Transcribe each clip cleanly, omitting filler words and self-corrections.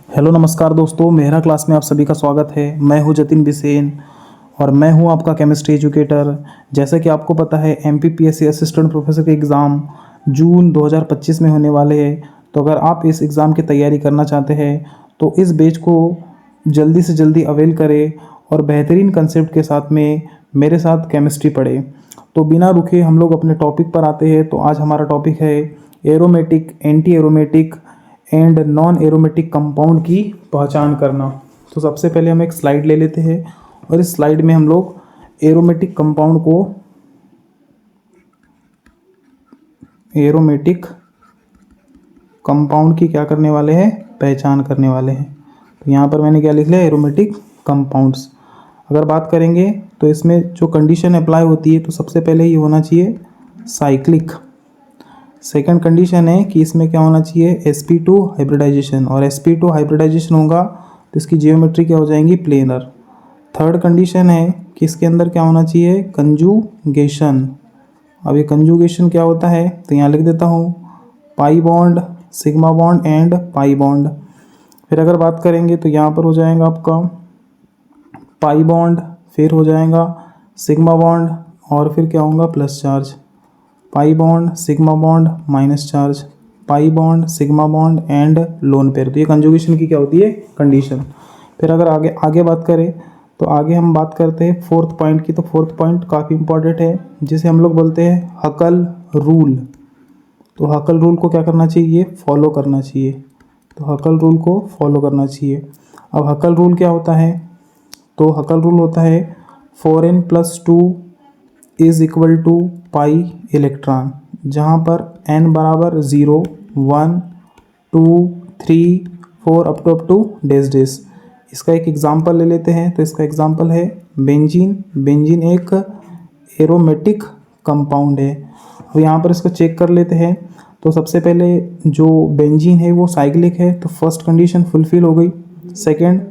Hello नमस्कार दोस्तों, Mehra class में आप सभी का स्वागत है। मैं हूं जतिन बिसेन और मैं हूं आपका केमिस्ट्री एजुकेटर। जैसा कि आपको पता है एमपीपीएससी असिस्टेंट प्रोफेसर के एग्ज़ाम जून 2025 में होने वाले हैं। तो अगर आप इस एग्ज़ाम की तैयारी करना चाहते हैं तो इस बैच को जल्दी से जल्दी अवेल करें और बेहतरीन कंसेप्ट के साथ में मेरे साथ केमिस्ट्री पढ़ें। तो बिना रुके हम लोग अपने टॉपिक पर आते हैं। तो आज हमारा टॉपिक है aromatic, anti aromatic and non aromatic compound की पहचान करना। तो सबसे पहले हम एक स्लाइड ले लेते हैं और इस स्लाइड में हम लोग एरोमेटिक कंपाउंड की क्या करने वाले हैं, पहचान करने वाले हैं। तो यहाँ पर मैंने क्या लिख लिया, एरोमेटिक कंपाउंड्स। अगर बात करेंगे तो इसमें जो कंडीशन अप्लाई होती है तो सबसे पहले ये होना चाहिए साइक्लिक। सेकंड कंडीशन है कि इसमें क्या होना चाहिए, sp2 हाइब्रिडाइजेशन, और sp2 हाइब्रिडाइजेशन होगा तो इसकी जियोमेट्री क्या हो जाएंगी, प्लेनर। थर्ड कंडीशन है कि इसके अंदर क्या होना चाहिए, कंजुगेशन। अब ये कंजुगेशन क्या होता है तो यहाँ लिख देता हूँ, pi bond, sigma bond and pi bond. फिर अगर बात करेंगे तो यहाँ पर हो जाएगा आपका पाई बॉन्ड, फिर हो जाएगा सिग्मा बॉन्ड और फिर क्या होगा, plus charge. Pi bond, sigma bond, minus charge, pi bond, sigma bond and lone pair. तो ये कंजुगेशन की क्या होती है, कंडीशन। फिर अगर आगे बात करें तो आगे हम बात करते हैं फोर्थ पॉइंट की। तो फोर्थ पॉइंट काफ़ी इंपॉर्टेंट है जिसे हम लोग बोलते हैं हकल रूल। तो हकल रूल को क्या करना चाहिए, फॉलो करना चाहिए। तो हकल रूल को फॉलो करना चाहिए। अब हकल रूल क्या होता है, तो हकल रूल होता है 4n+2 is equal to pi electron, जहाँ पर n बराबर 0, 1, 2, 3, 4 अप टू डेज डेज। इसका एक एग्जांपल ले लेते हैं। तो इसका एग्जांपल है बेंजीन। बेंजीन एक एरोमेटिक कंपाउंड है। अब यहाँ पर इसको चेक कर लेते हैं। तो सबसे पहले जो बेंजीन है वो साइक्लिक है, तो फर्स्ट कंडीशन फुलफिल हो गई। सेकेंड,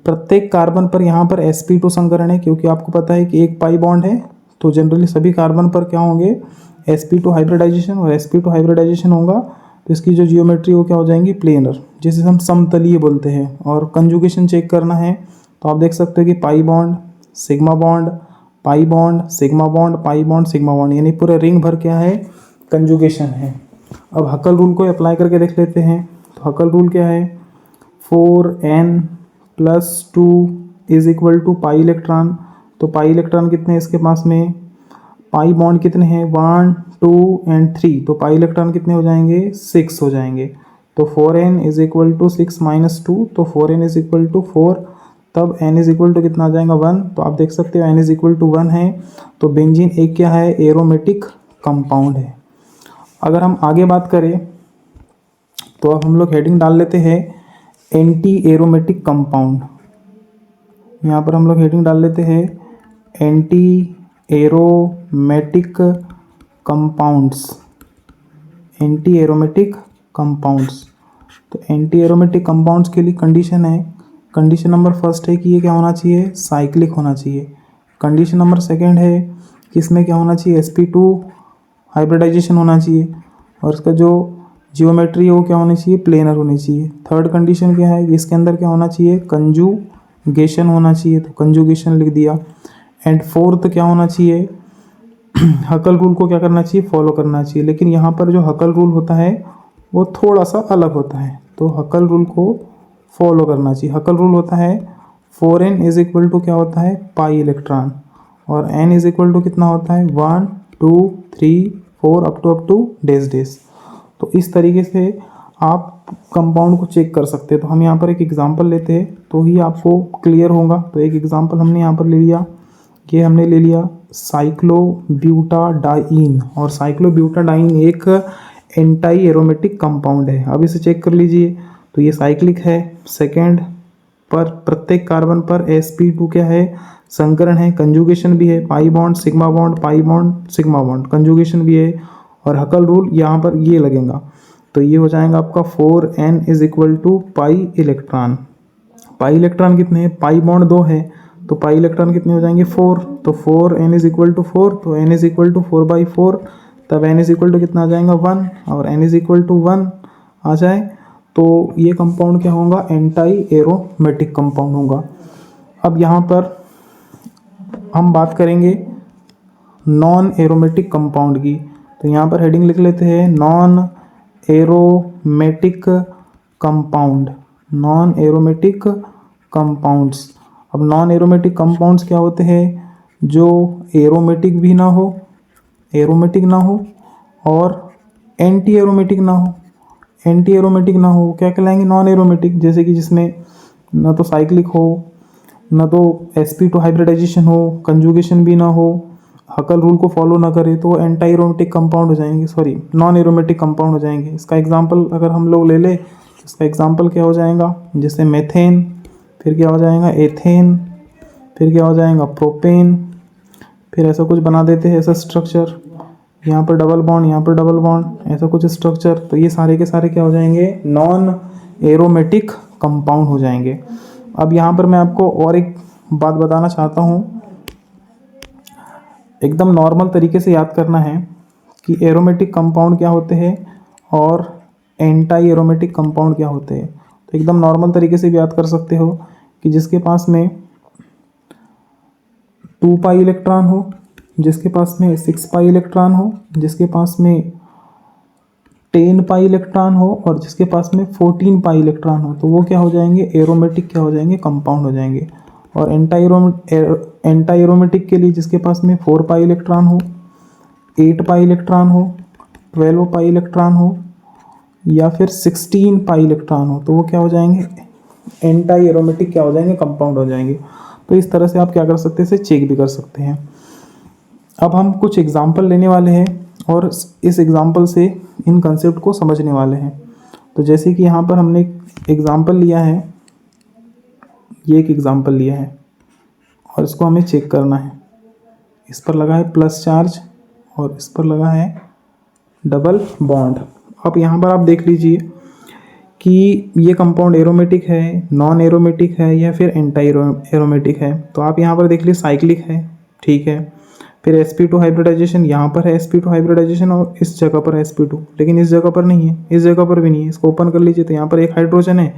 प्रत्येक कार्बन पर यहाँ पर sp2 संकरण है, क्योंकि आपको पता है कि एक पाई बॉन्ड है तो जनरली सभी कार्बन पर क्या होंगे, sp2 हाइब्रिडाइजेशन, और sp2 हाइब्रिडाइजेशन होगा तो इसकी जो जियोमेट्री वो क्या हो जाएंगी, प्लेनर, जिसे हम समतलीय बोलते हैं। और कंजुगेशन चेक करना है तो आप देख सकते हो कि pi bond, sigma bond, pi bond, sigma bond, pi bond, sigma bond, यानी पूरा रिंग भर क्या है, कंजुगेशन है। अब हकल रूल को अप्लाई करके देख लेते हैं। तो हकल रूल क्या है, 4n+2 is equal to pi electron. तो पाई इलेक्ट्रॉन कितने हैं इसके पास में, पाई बॉन्ड कितने हैं, 1, 2 एंड 3, तो पाई इलेक्ट्रॉन कितने हो जाएंगे, 6 हो जाएंगे। तो 4n is equal to 6 minus 2, तो 4n इज इक्वल टू 4, तब n इज इक्वल टू कितना आ जाएगा, 1। तो आप देख सकते हो n इज इक्वल टू 1 है। तो बेंजीन एक क्या है, एरोमेटिक कंपाउंड है। अगर हम आगे बात करें तो अब हम लोग हेडिंग डाल लेते हैं एंटी एरोमेटिक कंपाउंड। यहाँ पर हम लोग हेडिंग डाल लेते हैं anti aromatic compounds. Anti aromatic compounds, तो एंटी एरोमेटिक कंपाउंड्स के लिए कंडीशन है, कंडीशन नंबर फर्स्ट है कि ये क्या होना चाहिए, साइक्लिक होना चाहिए। कंडीशन नंबर सेकंड है कि इसमें क्या होना चाहिए, sp2 हाइब्रिडाइजेशन होना चाहिए, और इसका जो जियोमेट्री है वो क्या होनी चाहिए, प्लेनर होनी चाहिए। थर्ड कंडीशन क्या है, इसके अंदर क्या होना चाहिए, कंजुगेशन होना चाहिए, तो कंजुगेशन लिख दिया। एंड फोर्थ क्या होना चाहिए, हकल रूल को क्या करना चाहिए, फॉलो करना चाहिए। लेकिन यहाँ पर जो हकल रूल होता है वो थोड़ा सा अलग होता है, तो हकल रूल को फॉलो करना चाहिए। हकल रूल होता है 4n इज इक्वल टू क्या होता है, पाई इलेक्ट्रॉन, और n इज इक्वल टू कितना होता है, 1, 2, 3, 4 अप टू डेज डेज। तो इस तरीके से आप कंपाउंड को चेक कर सकते हैं। तो हम यहाँ पर एक एग्जांपल लेते हैं तो ही आपको क्लियर होगा। तो एक एग्जांपल हमने यहाँ पर ले लिया, ये हमने ले लिया साइक्लोब्यूटाडाइन, और साइक्लोब्यूटाडाइन एक एंटी एरोमेटिक कंपाउंड है। अब इसे चेक कर लीजिए। तो ये साइक्लिक है, सेकेंड पर प्रत्येक कार्बन पर sp2 क्या है, संकरण है, कंजुगेशन भी है, pi bond, sigma bond, pi bond, sigma bond, conjugation भी है, और हकल रूल यहाँ पर ये लगेगा। तो ये हो जाएगा आपका 4n is equal to pi electron. Pi electron कितने हैं, पाई बॉन्ड 2 है, तो पाई इलेक्ट्रॉन कितने हो जाएंगे, 4। तो 4n इज इक्वल टू 4, तो n इज इक्वल टू 4/4, तब n इज इक्वल टू कितना आ जाएगा, 1, और n इज इक्वल टू 1 आ जाए तो ये कंपाउंड क्या होगा, एंटाई एरोमेटिक कंपाउंड होगा। अब यहाँ पर हम बात करेंगे नॉन एरोमेटिक कंपाउंड की, तो यहाँ पर हेडिंग लिख लेते हैं non aromatic compound, non aromatic compounds. अब नॉन एरोमेटिक कंपाउंड्स क्या होते हैं, जो एरोमेटिक भी ना हो, एरोमेटिक ना हो और एंटी एरोमेटिक ना हो, एंटी एरोमेटिक ना हो, क्या कहलाएंगे, नॉन एरोमेटिक। जैसे कि जिसमें ना तो साइक्लिक हो, ना तो sp2 हाइब्रिडाइजेशन हो, कंजुगेशन भी ना हो, हकल रूल को फॉलो ना करे, तो एंटी एरोमेटिक कंपाउंड हो जाएंगे, सॉरी नॉन एरोमेटिक कंपाउंड हो जाएंगे। इसका एग्जांपल अगर हम लोग ले ले, इसका एग्जांपल क्या हो जाएगा, जैसे मेथेन, फिर क्या हो जाएगा एथेन, फिर क्या हो जाएगा प्रोपेन, फिर ऐसा कुछ बना देते हैं, ऐसा स्ट्रक्चर, यहाँ पर डबल बॉन्ड, यहाँ पर डबल बॉन्ड, ऐसा कुछ स्ट्रक्चर। तो ये सारे के सारे क्या हो जाएंगे, नॉन एरोमेटिक कंपाउंड हो जाएंगे। अब यहाँ पर मैं आपको और एक बात बताना चाहता हूँ, एकदम नॉर्मल तरीके से याद करना है कि एरोमेटिक कंपाउंड क्या होते हैं और एंटी एरोमेटिक कंपाउंड क्या होते हैं। तो एकदम नॉर्मल तरीके से भी याद कर सकते हो कि जिसके पास में 2 पाई इलेक्ट्रॉन हो, जिसके पास में 6 पाई इलेक्ट्रॉन हो, जिसके पास में 10 पाई इलेक्ट्रॉन हो और जिसके पास में 14 पाई इलेक्ट्रॉन हो, तो वो क्या हो जाएंगे, एरोमेटिक क्या हो जाएंगे, कंपाउंड हो जाएंगे। और एंटी एरोमेटिक के लिए जिसके पास में 4 पाई इलेक्ट्रॉन हो, 8 पाई इलेक्ट्रॉन हो, 12 पाई इलेक्ट्रॉन हो या फिर 16 पाई इलेक्ट्रॉन हो, तो वो क्या हो जाएंगे, एंटी एरोमेटिक क्या हो जाएंगे, कंपाउंड हो जाएंगे। तो इस तरह से आप क्या कर सकते हैं, इसे चेक भी कर सकते हैं। अब हम कुछ एग्जाम्पल लेने वाले हैं और इस एग्जाम्पल से इन कंसेप्ट को समझने वाले हैं। तो जैसे कि यहाँ पर हमने एक एग्जाम्पल लिया है, ये एक एग्जाम्पल लिया है और इसको हमें चेक करना है। इस पर लगा है प्लस चार्ज और इस पर लगा है डबल बॉन्ड। अब यहाँ पर आप देख लीजिए कि ये कंपाउंड एरोमेटिक है, नॉन एरोमेटिक है या फिर एंटी एरोमेटिक है। तो आप यहाँ पर देख लीजिए साइक्लिक है, ठीक है, फिर sp2 हाइब्रिडाइजेशन, यहाँ पर है sp2 हाइब्रिडाइजेशन और इस जगह पर है sp2, लेकिन इस जगह पर नहीं है, इस जगह पर भी नहीं है। इसको ओपन कर लीजिए तो यहाँ पर एक हाइड्रोजन है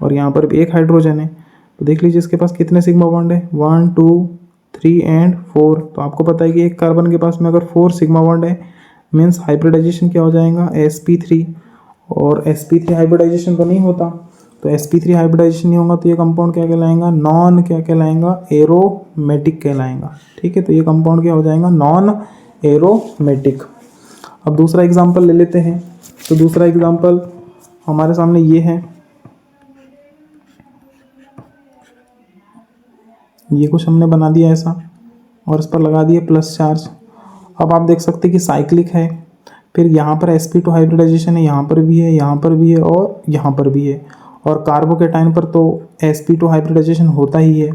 और यहाँ पर भी एक हाइड्रोजन है। तो देख लीजिए इसके पास कितने सिग्मा बॉन्ड है, 1 2 3 एंड 4। तो आपको पता है कि एक कार्बन के पास में अगर 4 सिग्मा बॉन्ड है, मीन्स हाइब्रिडाइजेशन क्या हो जाएगा, sp3। और sp3 हाइब्रिडाइजेशन तो नहीं होता, तो sp3 हाइब्रिडाइजेशन नहीं होगा तो ये कंपाउंड क्या कहलाएगा, नॉन क्या कहलाएगा, एरोमेटिक कहलाएगा। ठीक है, तो ये कंपाउंड क्या हो जाएगा, नॉन एरोमेटिक। अब दूसरा एग्जांपल ले लेते हैं। तो दूसरा एग्जांपल हमारे सामने ये है, ये कुछ हमने बना दिया ऐसा और इस पर लगा दिया प्लस चार्ज। अब आप देख सकते हैं कि साइक्लिक है, फिर यहाँ पर sp2 हाइब्रिडाइजेशन है, यहाँ पर भी है, यहाँ पर भी है और यहाँ पर भी है। और कार्बोकेटाइन पर तो sp2 हाइब्रिडाइजेशन होता ही है।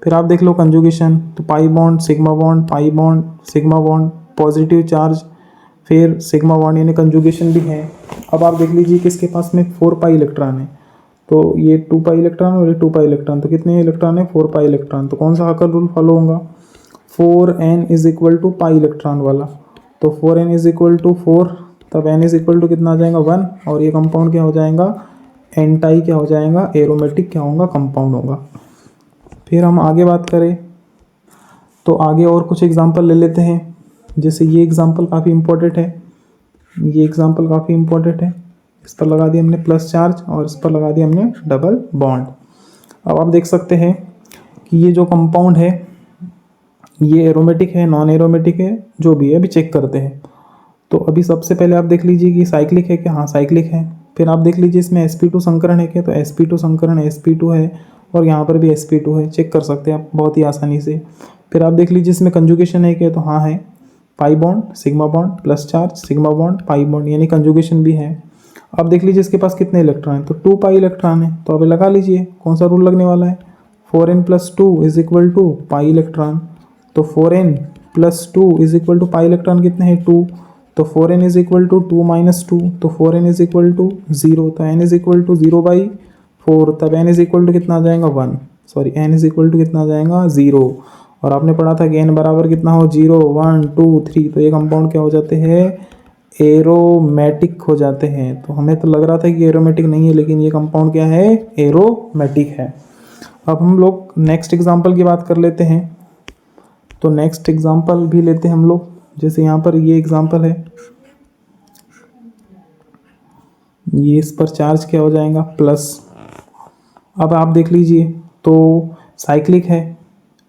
फिर आप देख लो कंजुगेशन, तो pi bond sigma bond, pi bond sigma bond, positive charge, फिर सिग्मा बॉन्ड यानी कंजुगेशन भी है। अब आप देख लीजिए कि इसके पास में 4 पाई इलेक्ट्रॉन है, तो ये 2 पाई इलेक्ट्रॉन और ये 2 पाई इलेक्ट्रॉन, तो कितने इलेक्ट्रॉन है, 4 पाई इलेक्ट्रॉन। तो कौन सा हकल रूल फॉलो होगा, 4n is equal to pi electron वाला। तो 4n इज इक्वल टू 4, तब n इज इक्वल टू कितना आ जाएगा, 1। और ये कंपाउंड क्या हो जाएगा, एंटी क्या हो जाएगा, एरोमेटिक क्या होगा, कंपाउंड होगा। फिर हम आगे बात करें तो आगे और कुछ एग्जांपल ले लेते हैं। जैसे ये एग्जांपल काफ़ी इम्पोर्टेंट है, ये एग्जांपल काफ़ी इम्पोर्टेंट है। इस पर लगा दिया हमने प्लस चार्ज और इस पर लगा दिया हमने डबल बॉन्ड। अब आप देख सकते हैं कि ये जो कंपाउंड है ये एरोमेटिक है, नॉन एरोमेटिक है, जो भी है अभी चेक करते हैं। तो अभी सबसे पहले आप देख लीजिए कि साइक्लिक है क्या, हाँ साइक्लिक है। फिर आप देख लीजिए इसमें sp2 संकरण है क्या, तो sp2 संकरण sp2 है और यहाँ पर भी sp2 है, चेक कर सकते हैं आप बहुत ही आसानी से। फिर आप देख लीजिए इसमें कंजुगेशन है क्या, तो हाँ है, pi bond sigma bond plus charge sigma bond pi bond यानी कंजुगेशन भी है। अब देख लीजिए इसके पास कितने इलेक्ट्रॉन है, तो 2 पाई इलेक्ट्रॉन है। तो अभी लगा लीजिए कौन सा रूल लगने वाला है, 4n plus 2 is equal to pi electron. तो 4n plus 2 is equal to pi electron कितने हैं, 2। तो 4n is equal to 2 minus 2, तो 4n इज इक्वल टू 0। तो n इज इक्वल टू 0/4, तब n इज इक्वल टू कितना आ जाएगा, 1। Sorry n is equal to कितना आ जाएगा, 0। और आपने पढ़ा था कि n बराबर कितना हो, 0 1 2 3। तो ये कंपाउंड क्या हो जाते हैं, एरोमेटिक हो जाते हैं। तो हमें तो लग रहा था कि एरोमेटिक नहीं है, लेकिन ये कंपाउंड क्या है, एरोमेटिक है। अब हम लोग नेक्स्ट एग्जांपल की बात कर लेते हैं। तो नेक्स्ट एग्जांपल भी लेते हैं हम लोग, जैसे यहाँ पर ये एग्जांपल है, ये इस पर चार्ज क्या हो जाएगा, प्लस। अब आप देख लीजिए, तो साइक्लिक है,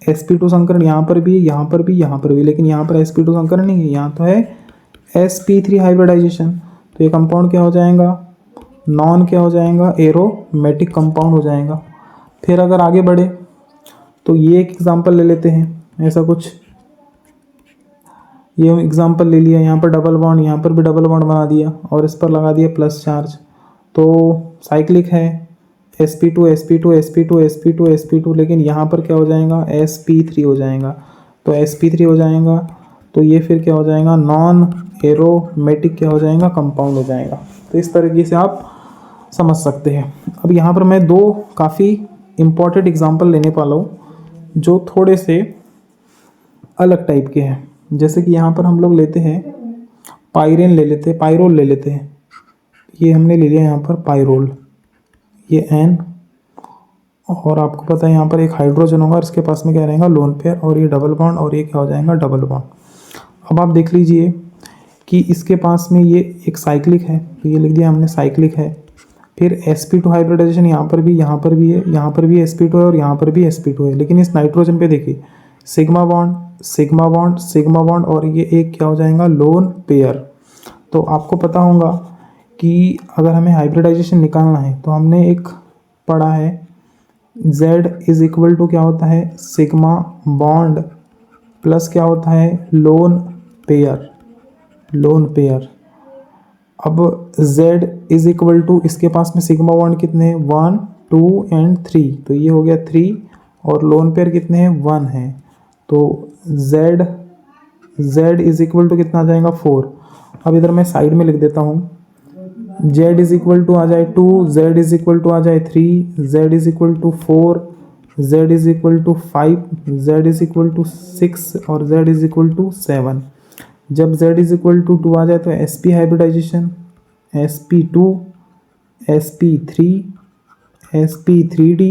sp2 संकरण यहाँ पर भी, यहाँ पर भी, यहाँ पर भी, लेकिन यहाँ पर sp2 संकरण नहीं है, यहाँ तो है sp3 हाइब्रिडाइजेशन। तो ये कंपाउंड क्या हो जाएगा, नॉन क्या हो जाएगा, एरोमेटिक कंपाउंड हो जाएगा। फिर अगर आगे बढ़े तो ये एक एग्जांपल ले लेते हैं, ऐसा कुछ, ये एग्जांपल ले लिया, यहाँ पर डबल बॉन्ड, यहाँ पर भी डबल बॉन्ड बना दिया और इस पर लगा दिया प्लस चार्ज। तो साइक्लिक है, sp2 sp2 sp2 sp2 sp2, लेकिन यहाँ पर क्या हो जाएगा, sp3 हो जाएगा। तो sp3 हो जाएगा, तो ये फिर क्या हो जाएगा, नॉन एरोमेटिक क्या हो जाएगा, कंपाउंड हो जाएगा। तो इस तरीके से आप समझ सकते हैं। अब यहाँ पर मैं दो काफ़ी इम्पॉर्टेंट एग्जांपल लेने वाला हूँ जो थोड़े से अलग टाइप के हैं। जैसे कि यहाँ पर हम लोग लेते हैं पायरेन ले लेते हैं, पायरोल ले लेते हैं। ये हमने ले लिया यहाँ पर पायरोल, ये N, और आपको पता है यहाँ पर एक हाइड्रोजन होगा और इसके पास में क्या रहेगा, लोन पेयर, और ये डबल बॉन्ड, और ये क्या हो जाएगा, डबल बॉन्ड। अब आप देख लीजिए कि इसके पास में ये एक साइक्लिक है, तो ये लिख दिया हमने साइक्लिक है। फिर sp2 हाइब्रिडाइजेशन यहाँ पर भी, यहाँ पर भी है, यहाँ पर भी sp2 है और यहाँ पर भी sp2 है। लेकिन इस नाइट्रोजन पे देखिए, sigma bond sigma bond sigma bond, और ये एक क्या हो जाएगा, लोन पेयर। तो आपको पता होगा कि अगर हमें हाइब्रिडाइजेशन निकालना है तो हमने एक पढ़ा है, Z इज इक्वल टू क्या होता है, सिग्मा बॉन्ड प्लस क्या होता है, लोन पेयर, लोन पेयर। अब Z इज इक्वल टू, इसके पास में सिग्मा बॉन्ड कितने हैं, 1 2 एंड 3, तो ये हो गया 3, और लोन पेयर कितने हैं, 1 है। तो Z इज इक्वल टू कितना आ जाएगा, 4। अब इधर मैं साइड में लिख देता हूँ, Z इज इक्वल टू आ जाए 2, Z इज इक्वल टू आ जाए 3, Z is equal to 4, Z is equal to 5, Z is equal to 6, और Z इज इक्वल टू 7। जब Z इज इक्वल टू 2 आ जाए तो sp hybridisation, sp2 sp3 sp3d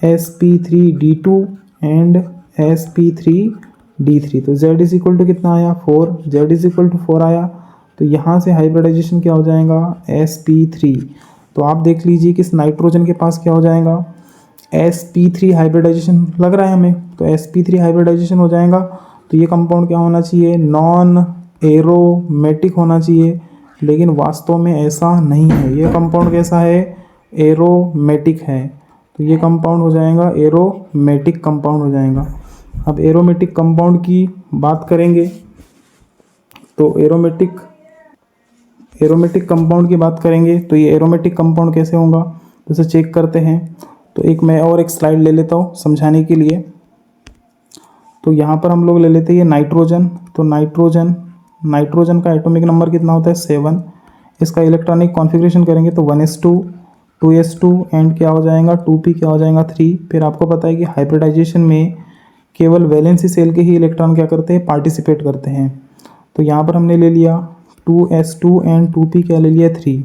sp3d2 and sp3d3। तो Z is equal to कितना आया, 4, Z is equal to 4 आया, तो यहाँ से हाइब्रिडाइजेशन क्या हो जाएगा, sp3। तो आप देख लीजिए कि इस नाइट्रोजन के पास क्या हो जाएगा, sp3 हाइब्रिडाइजेशन लग रहा है हमें, तो sp3 हाइब्रिडाइजेशन हो जाएगा। तो ये कंपाउंड क्या होना चाहिए, नॉन एरोमेटिक होना चाहिए, लेकिन वास्तव में ऐसा नहीं है। ये कंपाउंड कैसा है, एरोमेटिक है। तो ये कंपाउंड हो जाएगा एरोमेटिक कंपाउंड हो जाएगा। अब एरोमेटिक कंपाउंड की बात करेंगे तो एरोमेटिक कंपाउंड की बात करेंगे तो ये एरोमेटिक कंपाउंड कैसे होगा, तो इसे चेक करते हैं। तो मैं और एक स्लाइड ले लेता हूँ समझाने के लिए। तो यहाँ पर हम लोग ले लेते हैं ये नाइट्रोजन। तो नाइट्रोजन का एटॉमिक नंबर कितना होता है, 7। इसका इलेक्ट्रॉनिक कॉन्फ़िगरेशन करेंगे तो 1s2 2s2 एंड क्या हो जाएगा, 2p क्या हो जाएगा, 3। फिर आपको पता है कि हाइब्रिडाइजेशन में केवल वैलेंसी सेल के ही इलेक्ट्रॉन क्या करते हैं, पार्टिसिपेट करते हैं। तो यहाँ पर हमने ले लिया 2s2 एंड 2p क्या ले लिया, 3।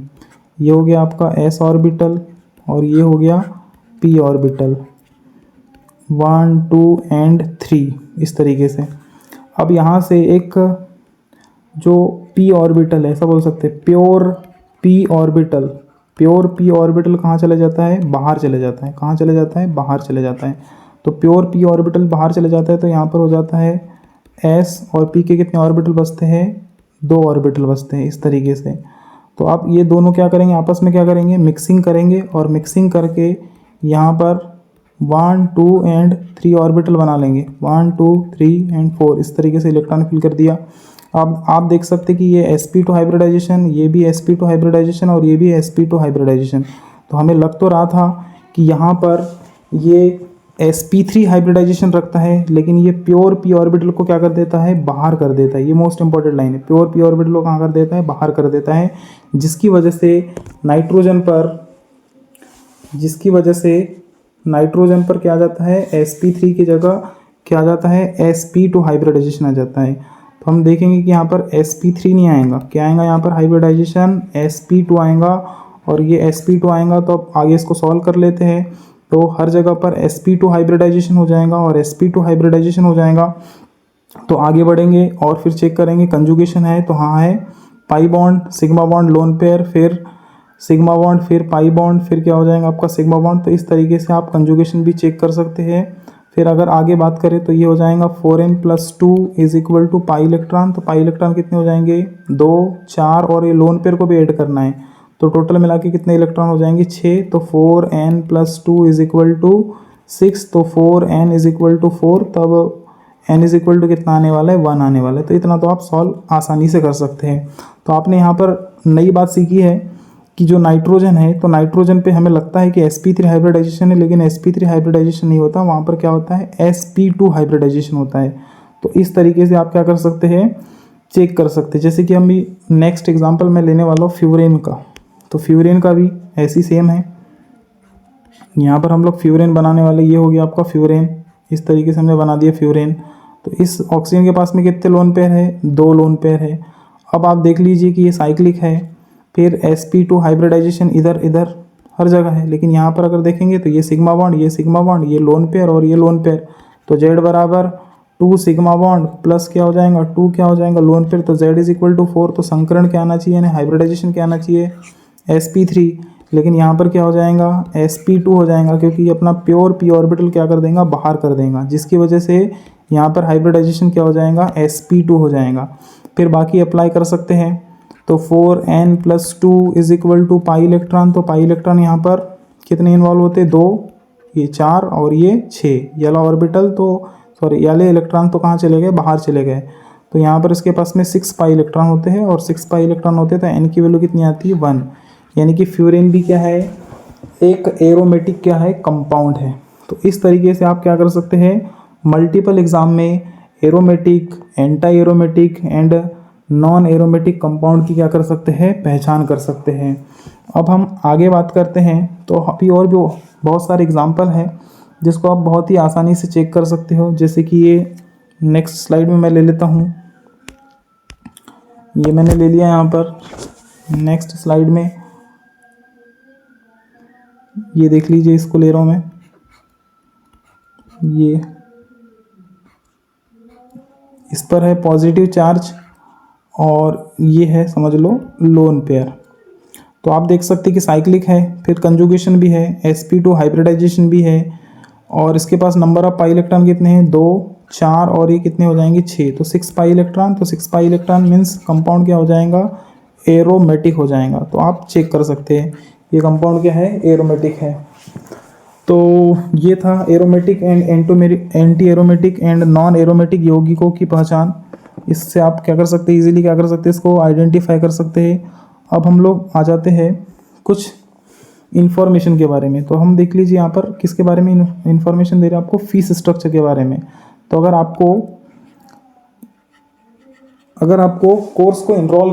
ये हो गया आपका s ऑर्बिटल और ये हो गया p ऑर्बिटल, 1 2 एंड 3 इस तरीके से। अब यहाँ से एक जो p ऑर्बिटल है, ऐसा बोल सकते हैं प्योर p ऑर्बिटल कहाँ चले जाता है, बाहर चले जाता है। कहाँ चले जाता है, बाहर चले जाता है। तो प्योर p ऑर्बिटल बाहर चले जाता है, तो यहाँ पर हो जाता है s और p के कितने ऑर्बिटल बचते हैं, 2 ऑर्बिटल बचते हैं इस तरीके से। तो आप ये दोनों क्या करेंगे, आपस में क्या करेंगे, मिक्सिंग करेंगे, और मिक्सिंग करके यहाँ पर 1 2 एंड 3 ऑर्बिटल बना लेंगे, 1 2 3 एंड 4 इस तरीके से इलेक्ट्रॉन फिल कर दिया। अब आप देख सकते हैं कि ये sp2 हाइब्रिडाइजेशन, ये भी sp2 हाइब्रिडाइजेशन और ये भी sp2 हाइब्रिडाइजेशन। तो हमें लग तो रहा था कि यहाँ पर ये sp3 हाइब्रिडाइजेशन रखता है, लेकिन ये प्योर p ऑर्बिटल को क्या कर देता है, बाहर कर देता है। ये मोस्ट इंपॉर्टेंट लाइन है, प्योर p ऑर्बिटल को कहाँ कर देता है, बाहर कर देता है, जिसकी वजह से नाइट्रोजन पर क्या आ जाता है, sp3 की जगह क्या आ जाता है, sp2 हाइब्रिडाइजेशन आ जाता है। तो हम देखेंगे कि यहाँ पर sp3 नहीं आएगा, क्या आएगा यहाँ पर हाइब्रिडाइजेशन sp2 आएगा, और ये sp2 आएगा। तो अब आगे इसको सॉल्व कर लेते हैं। तो हर जगह पर sp2 हाइब्रिडाइजेशन हो जाएगा और sp2 हाइब्रिडाइजेशन हो जाएगा। तो आगे बढ़ेंगे और फिर चेक करेंगे कंजुगेशन है, तो हाँ है, pi bond sigma bond lone pair, फिर सिग्मा बॉन्ड, फिर पाई बॉन्ड, फिर क्या हो जाएगा आपका सिग्मा बॉन्ड। तो इस तरीके से आप कंजुगेशन भी चेक कर सकते हैं। फिर अगर आगे बात करें तो ये हो जाएगा 4n+2 is equal to pi electron. तो पाई इलेक्ट्रॉन कितने हो जाएंगे 2, 4 और ये लोन पेयर को भी ऐड करना है, तो टोटल मिला के कितने इलेक्ट्रॉन हो जाएंगे 6। तो 4n+2 इज इक्वल टू 6, तो 4n इज इक्वल टू 4, तब n इज इक्वल टू कितना आने वाला है 1 आने वाला है। तो इतना तो आप सॉल्व आसानी से कर सकते हैं। तो आपने यहाँ पर नई बात सीखी है कि जो नाइट्रोजन है, तो नाइट्रोजन पे हमें लगता है कि sp3 हाइब्रिडाइजेशन है, लेकिन sp3 हाइब्रिडाइजेशन नहीं होता, वहाँ पर क्या होता है sp2 हाइब्रिडाइजेशन होता है। तो इस तरीके से आप क्या कर सकते हैं, चेक कर सकते हैं। जैसे कि हम भी नेक्स्ट एग्जांपल मैं लेने वाला हूँ फ्यूरेन का, तो फ्यूरेन का भी ऐसी सेम है। यहाँ पर हम लोग फ्यूरेन बनाने वाले, ये हो गया आपका फ्यूरेन, इस तरीके से हमने बना दिया फ्यूरेन। तो इस ऑक्सीजन के पास में कितने लोन पेयर है 2 लोन पेयर है। अब आप देख लीजिए कि ये साइक्लिक है, फिर sp2 हाइब्रिडाइजेशन इधर इधर हर जगह है, लेकिन यहाँ पर अगर देखेंगे तो ये सिग्मा बॉन्ड, ये सिग्मा बॉन्ड, ये लोन पेयर और ये लोन पेयर। तो z बराबर 2 सिग्मा बॉन्ड प्लस क्या हो जाएगा 2 क्या हो जाएगा लोन पेयर, तो z इज इक्वल टू 4। तो संकरण क्या आना चाहिए, यानी हाइब्रिडाइजेशन क्या आना चाहिए sp3, लेकिन यहाँ पर क्या हो जाएगा sp2 हो जाएगा, क्योंकि ये अपना प्योर p ऑर्बिटल क्या कर देगा बाहर कर देगा, जिसकी वजह से यहाँ पर हाइब्रिडाइजेशन क्या हो जाएगा sp2 हो जाएगा। फिर बाकी अप्लाई कर सकते हैं। तो 4n+2 is equal to pi electron. तो पाई इलेक्ट्रॉन यहाँ पर कितने इन्वॉल्व होते हैं 2, ये 4 और ये 6, येलो ऑर्बिटल, तो सॉरी येलो इलेक्ट्रॉन तो कहाँ चले गए बाहर चले गए। तो यहाँ पर इसके पास में 6 पाई इलेक्ट्रॉन होते हैं, और 6 पाई इलेक्ट्रॉन होते हैं तो n की वैल्यू कितनी आती है 1। यानी कि फ्यूरेन भी क्या है, एक एरोमेटिक क्या है कंपाउंड है। तो इस तरीके से आप क्या कर सकते हैं, मल्टीपल एग्जाम में aromatic, anti aromatic and non aromatic compound की क्या कर सकते हैं, पहचान कर सकते हैं। अब हम आगे बात करते हैं। तो अभी और भी बहुत सारे एग्जाम्पल हैं जिसको आप बहुत ही आसानी से चेक कर सकते हो। जैसे कि ये नेक्स्ट स्लाइड में मैं ले लेता हूँ, ये मैंने ले लिया यहाँ पर। नेक्स्ट स्लाइड में ये देख लीजिए, इसको ले रहा हूँ मैं, ये इस पर है पॉजिटिव चार्ज और ये है समझ लो लोन पेयर। तो आप देख सकते हैं कि साइक्लिक है, फिर कंजुगेशन भी है, sp2 हाइब्रिडाइजेशन भी है, और इसके पास नंबर ऑफ पाई इलेक्ट्रॉन कितने हैं 2, 4 और ये कितने हो जाएंगे 6। तो 6 पाई इलेक्ट्रॉन, तो 6 पाई इलेक्ट्रॉन मीन्स कंपाउंड क्या हो जाएगा एरोमेटिक हो जाएगा। तो आप चेक कर सकते हैं ये कंपाउंड क्या है एरोमेटिक है। तो ये था aromatic and anti aromatic and non aromatic यौगिकों की पहचान। इससे आप क्या कर सकते हैं, इजीली क्या कर सकते हैं, इसको आइडेंटिफाई कर सकते हैं। अब हम लोग आ जाते हैं कुछ इन्फॉर्मेशन के बारे में। तो हम देख लीजिए यहाँ पर किसके बारे में इन्फॉर्मेशन दे रहे हैं आपको, फीस स्ट्रक्चर के बारे में। तो अगर आपको कोर्स को इनरोल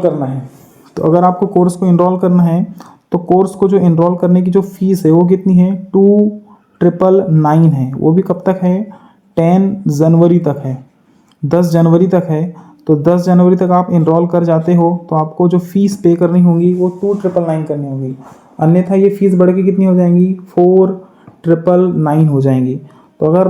करना है, तो कोर्स को जो इनरोल करने की जो फीस है वो कितनी है 2,999 है। वो भी कब तक है 10 जनवरी तक है, 10 जनवरी तक है। तो 10 जनवरी तक आप इनरोल कर जाते हो तो आपको जो फीस पे करनी होगी वो 2,999 करनी होगी। अन्यथा ये फीस बढ़ के कितनी हो जाएंगी 4,999 हो जाएंगी। तो अगर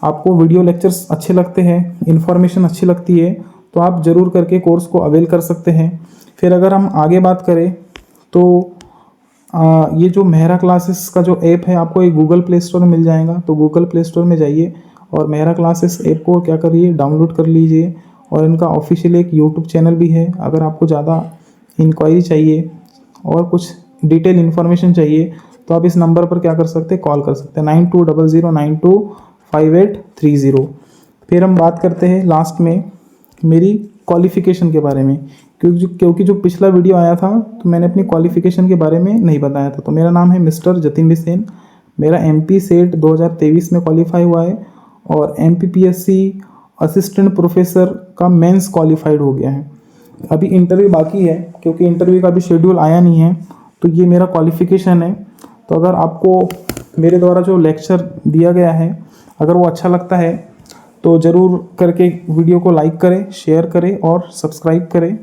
आपको वीडियो लेक्चर्स अच्छे लगते हैं, इन्फॉर्मेशन अच्छी लगती है, तो आप ज़रूर करके कोर्स को अवेल कर सकते हैं। फिर अगर हम आगे बात करें तो ये जो मेहरा क्लासेस का जो ऐप है आपको एक गूगल प्ले स्टोर में मिल जाएगा। तो गूगल प्ले स्टोर में जाइए और मेहरा क्लासेस ऐप को क्या करिए डाउनलोड कर लीजिए। और इनका ऑफिशियल एक यूट्यूब चैनल भी है। अगर आपको ज़्यादा इंक्वायरी चाहिए और कुछ डिटेल इन्फॉर्मेशन चाहिए तो आप इस नंबर पर क्या कर सकते हैं, कॉल कर सकते हैं 9200925830। फिर हम बात करते हैं लास्ट में मेरी क्वालिफ़िकेशन के बारे में, क्योंकि जो पिछला वीडियो आया था तो मैंने अपनी क्वालिफ़िकेशन के बारे में नहीं बताया था। तो मेरा नाम है मिस्टर जतिन बिसेन, मेरा MP सेट 2023 में क्वालिफाई हुआ है और MPPSC असिस्टेंट प्रोफेसर का मेंस क्वालिफाइड हो गया है। अभी इंटरव्यू बाकी है, क्योंकि इंटरव्यू का भी शेड्यूल आया नहीं है। तो ये मेरा क्वालिफ़िकेशन है। तो अगर आपको मेरे द्वारा जो लेक्चर दिया गया है अगर वो अच्छा लगता है तो ज़रूर करके वीडियो को लाइक करें, शेयर करें और सब्सक्राइब करें।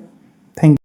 Thank you.